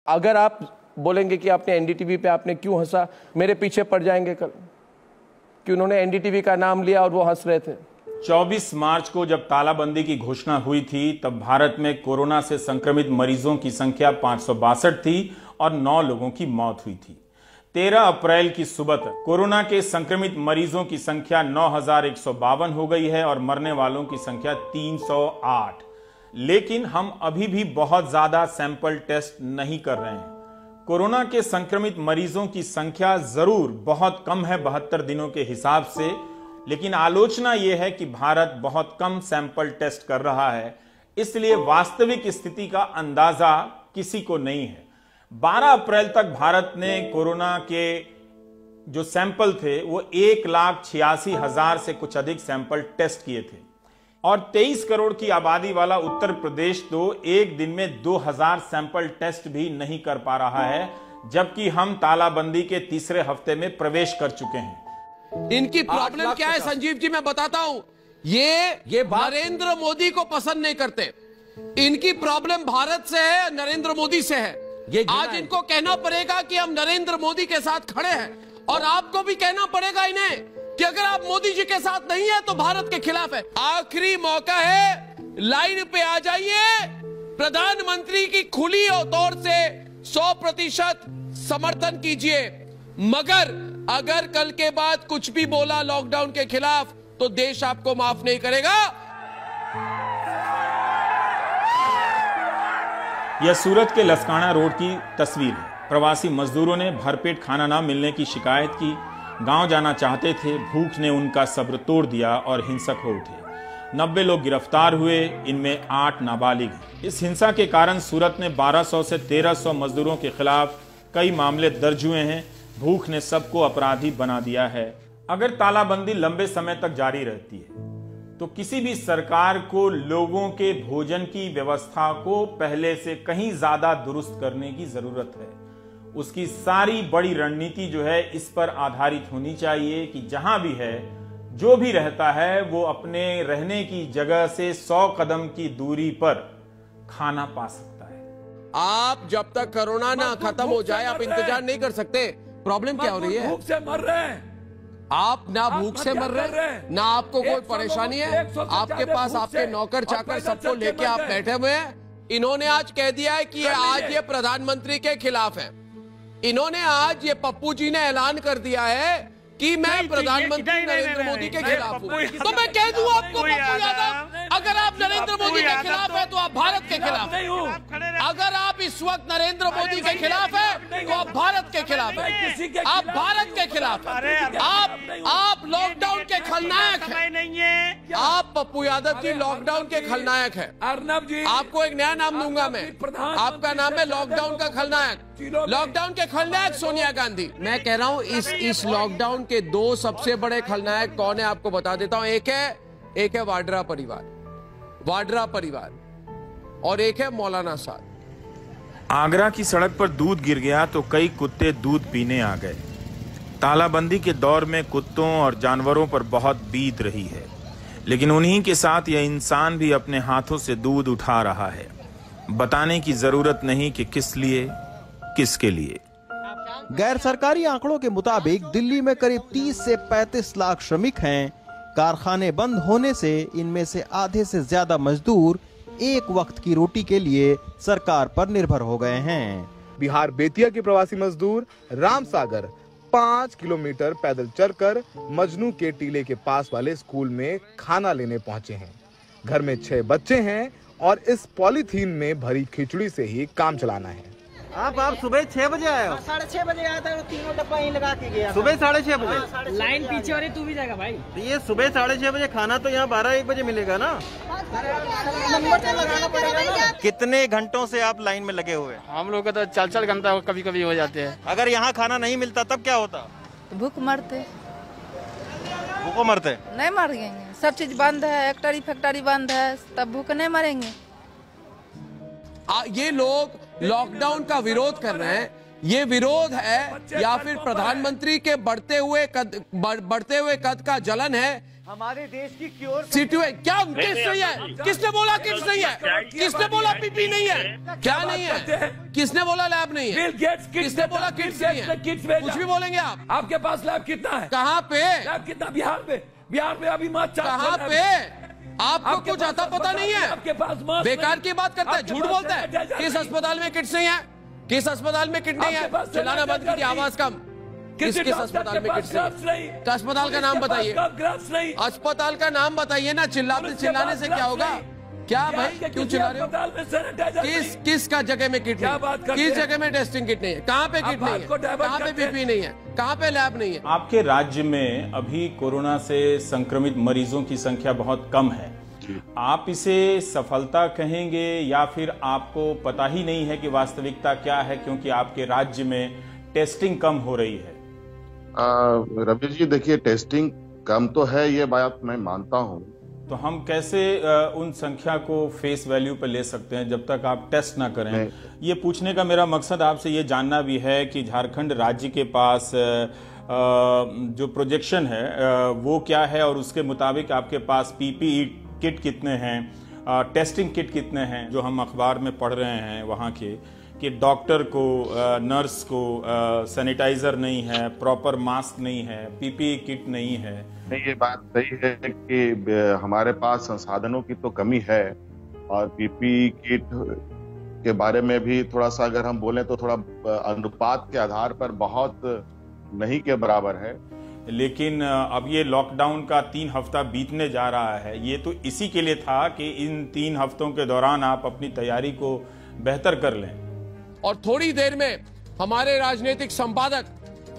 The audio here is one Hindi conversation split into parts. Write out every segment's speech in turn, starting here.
अगर आप बोलेंगे कि आपने एनडीटीवी पे आपने क्यों हंसा, मेरे पीछे पड़ जाएंगे कल कि उन्होंने एनडीटीवी का नाम लिया और वो हंस रहे थे। 24 मार्च को जब तालाबंदी की घोषणा हुई थी तब भारत में कोरोना से संक्रमित मरीजों की संख्या 562 थी और 9 लोगों की मौत हुई थी। 13 अप्रैल की सुबह तक कोरोना के संक्रमित मरीजों की संख्या 9152 हो गई है और मरने वालों की संख्या 308। लेकिन हम अभी भी बहुत ज्यादा सैंपल टेस्ट नहीं कर रहे हैं। कोरोना के संक्रमित मरीजों की संख्या जरूर बहुत कम है 72 दिनों के हिसाब से, लेकिन आलोचना यह है कि भारत बहुत कम सैंपल टेस्ट कर रहा है, इसलिए वास्तविक स्थिति का अंदाजा किसी को नहीं है। 12 अप्रैल तक भारत ने कोरोना के जो सैंपल थे वो 1,86,000 से कुछ अधिक सैंपल टेस्ट किए थे और 23 करोड़ की आबादी वाला उत्तर प्रदेश तो एक दिन में 2000 सैंपल टेस्ट भी नहीं कर पा रहा है, जबकि हम तालाबंदी के तीसरे हफ्ते में प्रवेश कर चुके हैं। इनकी प्रॉब्लम क्या है संजीव जी, मैं बताता हूं। ये नरेंद्र मोदी को पसंद नहीं करते। इनकी प्रॉब्लम भारत से है, नरेंद्र मोदी से है। आज इनको कहना पड़ेगा कि हम नरेंद्र मोदी के साथ खड़े हैं और आपको भी कहना पड़ेगा इन्हें कि अगर आप मोदी जी के साथ नहीं है तो भारत के खिलाफ है। आखिरी मौका है, लाइन पे आ जाइए। प्रधानमंत्री की खुली तौर से 100% समर्थन कीजिए, मगर अगर कल के बाद कुछ भी बोला लॉकडाउन के खिलाफ तो देश आपको माफ नहीं करेगा। यह सूरत के लसकाना रोड की तस्वीर है। प्रवासी मजदूरों ने भरपेट खाना ना मिलने की शिकायत की, गांव जाना चाहते थे, भूख ने उनका सब्र तोड़ दिया और हिंसक हो उठे। 90 लोग गिरफ्तार हुए, इनमें 8 नाबालिग। इस हिंसा के कारण सूरत में 1200 से 1300 मजदूरों के खिलाफ कई मामले दर्ज हुए हैं। भूख ने सबको अपराधी बना दिया है। अगर तालाबंदी लंबे समय तक जारी रहती है तो किसी भी सरकार को लोगों के भोजन की व्यवस्था को पहले से कहीं ज्यादा दुरुस्त करने की जरूरत है। उसकी सारी बड़ी रणनीति जो है इस पर आधारित होनी चाहिए कि जहां भी है, जो भी रहता है, वो अपने रहने की जगह से 100 कदम की दूरी पर खाना पा सकता है। आप जब तक कोरोना ना खत्म हो जाए आप इंतजार नहीं कर सकते। प्रॉब्लम क्या हो रही है? भूख से मर रहे हैं। आप ना भूख से मर रहे हैं, ना आपको कोई परेशानी है। आपके पास आपके नौकर चाकर सबको लेके आप बैठे हुए हैं। इन्होंने आज कह दिया है कि आज ये प्रधानमंत्री के खिलाफ है। इन्होंने आज ये पप्पू जी ने ऐलान कर दिया है कि मैं प्रधानमंत्री नरेंद्र मोदी के खिलाफ हूँ। तो मैं कह दूं आपको पप्पू यादव, अगर आप नरेंद्र मोदी के खिलाफ है तो आप भारत के खिलाफ हैं। अगर आप इस वक्त नरेंद्र मोदी के खिलाफ है तो आप भारत के खिलाफ हैं। आप भारत के खिलाफ हैं। आप लॉकडाउन के खलनायक हैं। आप पप्पू यादव जी लॉकडाउन के खलनायक हैं। अर्नब जी, आपको एक नया नाम दूंगा मैं, आपका नाम है लॉकडाउन का खलनायक। लॉकडाउन के खलनायक सोनिया गांधी। मैं कह रहा हूं इस लॉकडाउन के 2 सबसे बड़े खलनायक कौन है आपको बता देता हूं। एक है वाड्रा परिवार और एक है मौलाना साहब। आगरा की सड़क पर दूध गिर गया तो कई कुत्ते दूध पीने आ गए। तालाबंदी के दौर में कुत्तों और जानवरों पर बहुत बीत रही है, लेकिन उन्हीं के साथ यह इंसान भी अपने हाथों से दूध उठा रहा है। बताने की जरूरत नहीं कि किस लिए, किसके लिए। गैर सरकारी आंकड़ों के मुताबिक दिल्ली में करीब 30 से 35 लाख श्रमिक हैं। कारखाने बंद होने से इनमें से आधे से ज्यादा मजदूर एक वक्त की रोटी के लिए सरकार पर निर्भर हो गए हैं। बिहार बेतिया के प्रवासी मजदूर रामसागर 5 किलोमीटर पैदल चलकर मजनू के टीले के पास वाले स्कूल में खाना लेने पहुंचे हैं। घर में 6 बच्चे हैं और इस पॉलीथीन में भरी खिचड़ी से ही काम चलाना है। आप सुबह 6 बजे आए हो? 6:30 बजे आया था, तीनों डब्बा यहीं लगा के गया। सुबह 6:30 बजे? लाइन पीछे हो रही, तू भी जाएगा भाई। ये सुबह 6:30 बजे खाना तो यहाँ 12-1 बजे मिलेगा ना? नंबर तो लगाना पड़ेगा ना। कितने घंटों से आप लाइन में लगे हुए? हम लोग का तो 4-4 घंटा कभी कभी हो जाते हैं। अगर यहाँ खाना नहीं मिलता तब क्या होता? भूख मरते। भूखों मरते? नहीं मरेंगे, सब चीज बंद है, फैक्ट्री बंद है, तब भूख नहीं मरेंगे। ये लोग लॉकडाउन का विरोध कर रहे हैं। ये विरोध है या फिर प्रधानमंत्री के बढ़ते हुए कद का जलन है हमारे देश की क्योर सिचुएशन क्या किस नहीं है? किसने बोला किस नहीं है? किसने बोला पीपी नहीं है? क्या नहीं है? किसने बोला लैब नहीं है? किसने बोला किट्स नहीं है? कुछ भी बोलेंगे आप? आपके पास लैब कितना है? कहाँ पे? लैब कितना? बिहार में? बिहार में अभी मात्र कहाँ पे? आपको कुछ आता पता नहीं है? आपके पास बेकार की बात करता है, झूठ बोलता है। किस अस्पताल में किट्स नहीं है? किस अस्पताल में किट नहीं है? चलाना बंद कीजिए, आवाज कम। किस अस्पताल में किट्स नहीं? अस्पताल का नाम बताइए। अस्पताल का नाम बताइए ना। चिल्लाने से क्या होगा? क्या भाई क्यों चिल्ला रहे हो? किस का जगह में किट नहीं है? किस जगह में टेस्टिंग किट नहीं है? कहाँ पे किट नहीं है? कहाँ पे पीपी नहीं है? कहाँ पे लैब नहीं है? आपके राज्य में अभी कोरोना से संक्रमित मरीजों की संख्या बहुत कम है। आप इसे सफलता कहेंगे या फिर आपको पता ही नहीं है कि वास्तविकता क्या है, क्योंकि आपके राज्य में टेस्टिंग कम हो रही है? रवि जी देखिए, टेस्टिंग कम तो है, ये बात मैं मानता हूँ। तो हम कैसे उन संख्या को फेस वैल्यू पर ले सकते हैं जब तक आप टेस्ट ना करें? ये पूछने का मेरा मकसद आपसे ये जानना भी है कि झारखंड राज्य के पास जो प्रोजेक्शन है वो क्या है, और उसके मुताबिक आपके पास पीपीई किट कितने हैं, टेस्टिंग किट कितने हैं। जो हम अखबार में पढ़ रहे हैं वहाँ के कि डॉक्टर को, नर्स को सैनिटाइजर नहीं है, प्रॉपर मास्क नहीं है, पीपीई किट नहीं है। नहीं, ये बात सही है कि हमारे पास संसाधनों की तो कमी है, और पीपीई किट के बारे में भी थोड़ा सा अगर हम बोलें तो थोड़ा अनुपात के आधार पर बहुत नहीं के बराबर है। लेकिन अब ये लॉकडाउन का 3 हफ्ता बीतने जा रहा है। ये तो इसी के लिए था कि इन 3 हफ्तों के दौरान आप अपनी तैयारी को बेहतर कर लें। और थोड़ी देर में हमारे राजनीतिक संपादक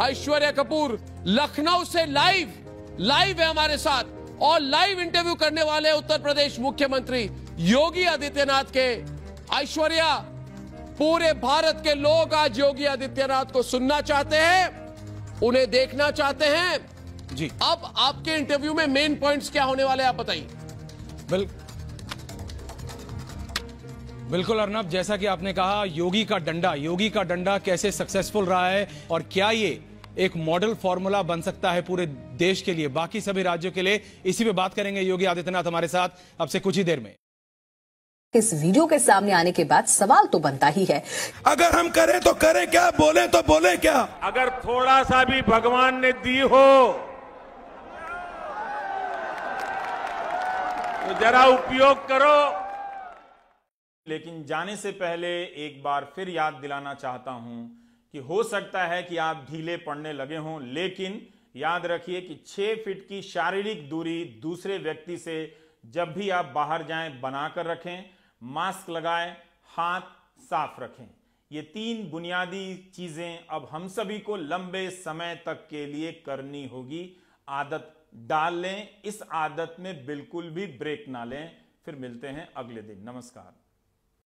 ऐश्वर्या कपूर लखनऊ से लाइव है हमारे साथ, और लाइव इंटरव्यू करने वाले उत्तर प्रदेश मुख्यमंत्री योगी आदित्यनाथ के। ऐश्वर्या, पूरे भारत के लोग आज योगी आदित्यनाथ को सुनना चाहते हैं, उन्हें देखना चाहते हैं जी। अब आपके इंटरव्यू में मेन पॉइंट्स क्या होने वाले आप बताइए। बिल्कुल अर्नब, जैसा कि आपने कहा, योगी का डंडा कैसे सक्सेसफुल रहा है, और क्या ये एक मॉडल फॉर्मूला बन सकता है पूरे देश के लिए, बाकी सभी राज्यों के लिए? इसी पे बात करेंगे योगी आदित्यनाथ हमारे साथ अब से कुछ ही देर में। इस वीडियो के सामने आने के बाद सवाल तो बनता ही है, अगर हम करें तो करें क्या, बोले तो बोले क्या? अगर थोड़ा सा भी भगवान ने दी हो तो जरा उपयोग करो। लेकिन जाने से पहले एक बार फिर याद दिलाना चाहता हूं कि हो सकता है कि आप ढीले पड़ने लगे हों, लेकिन याद रखिए कि 6 फीट की शारीरिक दूरी दूसरे व्यक्ति से जब भी आप बाहर जाएं बनाकर रखें, मास्क लगाएं, हाथ साफ रखें। ये 3 बुनियादी चीजें अब हम सभी को लंबे समय तक के लिए करनी होगी। आदत डाल लें, इस आदत में बिल्कुल भी ब्रेक ना लें। फिर मिलते हैं अगले दिन। नमस्कार।